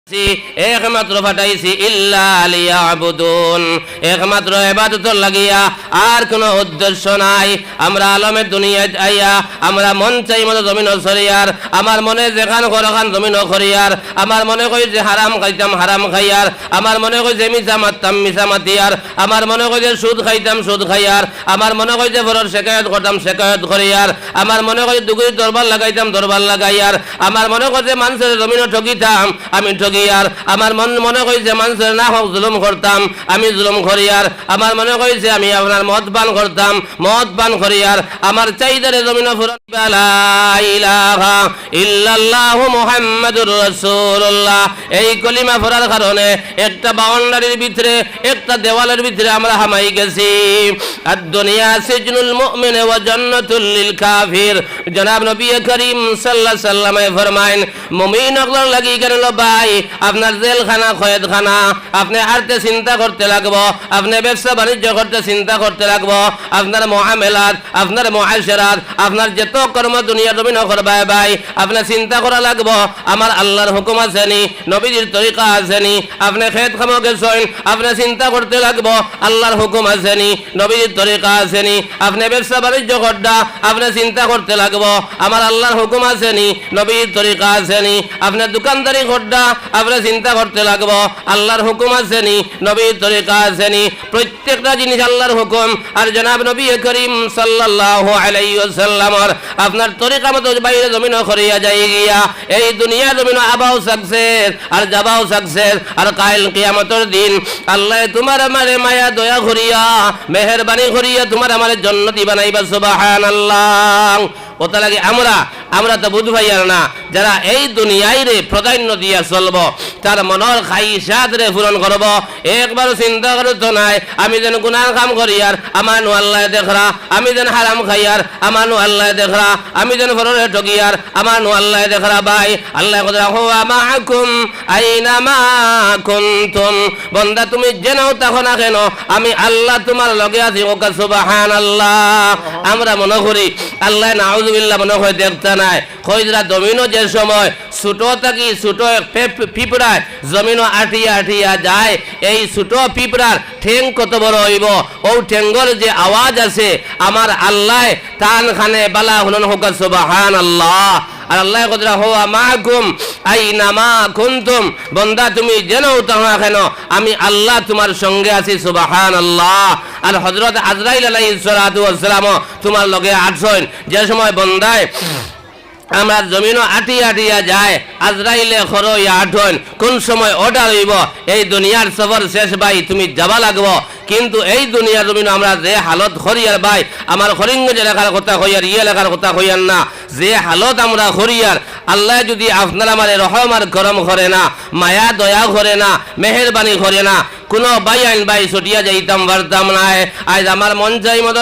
একমাত্র পাঠাইছি ইল্লা লিয়াবুদুন, একমাত্র ইবাদতের লাগিয়া, আর কোনো উদ্দেশ্য নাই। আমরা আলমের দুনিয়ায় আইয়া আমরা মন চাই মতো জমিন সরিয়ার, আমার মনে যেখান ঘরখান জমিন করিয়ার, আমার মনে কই যে হারাম খাইতাম হারাম খাইয়ার, আমার মনে কই যে মিছা মারতাম মিছা মাতিয়ার, আমার মনে কই যে সুদ খাইতাম সুদ খাইয়ার, আমার মনে কই যে বড় শেকায়ত করতাম শেকায়ত করিয়ার, আমার মনে কই দুগুরি দরবার লাগাইতাম দরবার লাগাইয়ার, আমার মনে কই যে মানুষের জমিন ঠকিতাম আমি ঠকিয়ার, আমার মনে কই যে মানুষের না হোক জুলুম করতাম আমি জুলুম করিয়ার, আমার মনে কই যে আমি আপনার মদ পান করতাম মদ পান করিয়ার, আমার চাইদারে জমিন ফুরান লা ইলাহা ইল্লাল্লাহু মুহাম্মাদুর রাসূলুল্লাহ। এই কলিমা পড়ার কারণে একটা বাউন্ডারির ভিতরে একটা দেওয়ালের ভিতরে আমরা হামাই গেছি। আর দুনিয়া সিজনুল মুমিন ওয়া জান্নাতুল লিল কাফির। জনাব নবী করিম সাল্লাল্লাহু আলাইহি সাল্লাম ফরমায়েন, মুমিন হওয়ার লাগি কেন ভাই আপনার জেলখানা কয়েদখানা, আপনি আরতে চিন্তা করতে লাগবো, আপনি ব্যবসা বাণিজ্য করতে চিন্তা করতে লাগবো, আপনার মুআমালাত আপনার মুআশারাত আপনার যত কর্ম দুনিয়া জমিন করবাই ভাই আপনি চিন্তা করা লাগবো আমার আল্লাহর হুকুম আছে নি, নবীজির তরিকা আছে নি। আপনি খেত খামো গেছেন আপনি চিন্তা করতে লাগবো আল্লাহর হুকুম আছে নি, নবীজির তরিকা আছে নি। আপনি ব্যবসা বাণিজ্য করডা আপনি চিন্তা করতে লাগবো আমার আল্লাহর হুকুম আছে নি, নবীজির তরিকা আছে নি। আপনি দোকানদারি করডা আপনি চিন্তা করতে লাগবো আল্লাহর হুকুম আছে নি, নবীর তরিকা আছে নি। প্রত্যেকটা জিনিস আল্লাহর হুকুম আর জনাব নবী করিম সাল্লাল্লাহু আলাইহি ওয়াসাল্লামের আপনার তরিকা মতো বাইরে জমিন করিয়া যাই গিয়া এই দুনিয়া জমিন আবাও সাকসেস আর যাবাও সাকসেস। আর কাল কিয়ামতের দিন আল্লাহ তোমার আমারে মায়া দয়া করিয়া মেহেরবানি করিয়া তোমার আমারে জান্নাতি বানাইবা। সুবহানাল্লাহ। ওটা লাগে আমরা তো বুঝবাই আর না যারা এই দুনিয়ায় রে প্রাধান্য দিয়া চলবো তার মনের খাইসাত রে পূরণ করব। একবার চিন্তা করতো নাই আমি যেন গুনাহ কাম করি আর আমার নু আল্লাহ দেখরা, আমি যেন হারাম খাই আর আমার নু আল্লাহ দেখরা, আমি যেন ফররে ঠকি আর আমার নু আল্লাহ দেখরা। ভাই আল্লাহ কদরা হুয়া মাআকুম আইনামা কুনতুম, বান্দা তুমি যেনও থাকো না কেন আমি আল্লাহ তোমার লগে আছি। ওকা সুবহানাল্লাহ। আমরা মনে করি আল্লাহ নাউযুবিল্লাহ মনে হয় দেখতে নাই। খৈজরা জমিনও যে সময় ছোট থাকি ছোট পিঁপড়ায় জমিনও আঠিয়া আঠিয়া যায়, এই ছোট পিঁপড়ার ঠেং কত বড় হইব, ও ঠেঙ্গর যে আওয়াজ আছে আমার আল্লাহ টান খানে বালা হুনন হোক। সুবহানাল্লাহ। আর আল্লাহ কদরা হুয়া মাআকুম আইনামা কুনতুম, বান্দা তুমি যেনও থাকো না কেন আমি আল্লাহ তোমার সঙ্গে আছি। সুবহানাল্লাহ। আর হযরত আজরাইল আলাইহিস সালাতু ওয়াস সালাম তোমার লগে আছেন যে সময় বান্দায় আমরা জমিনও আটিয়া আটিয়া যায় আজরাইলে খরইয়া আঠন কোন সময় অর্ডার হইব এই দুনিয়ার সফর শেষ ভাই তুমি যাবা লাগবো। কিন্তু এই দুনিয়ার জমিন আমরা যে হালত করিয়ার ভাই আমার হরিঙ্গজ এলাকার কথা কইয়ার ইয়ে এলাকার কথা কইয়ার না, যে হালত আমরা করিয়ার আল্লাহ যদি আপনার আমার রহম আর গরম করে না, মায়া দয়া করে না, মেহেরবানি করে না, কোনো ভাই আইন ভাই ছুটিয়া যাইতাম পারতাম না। আজ আমার মন চাই মতো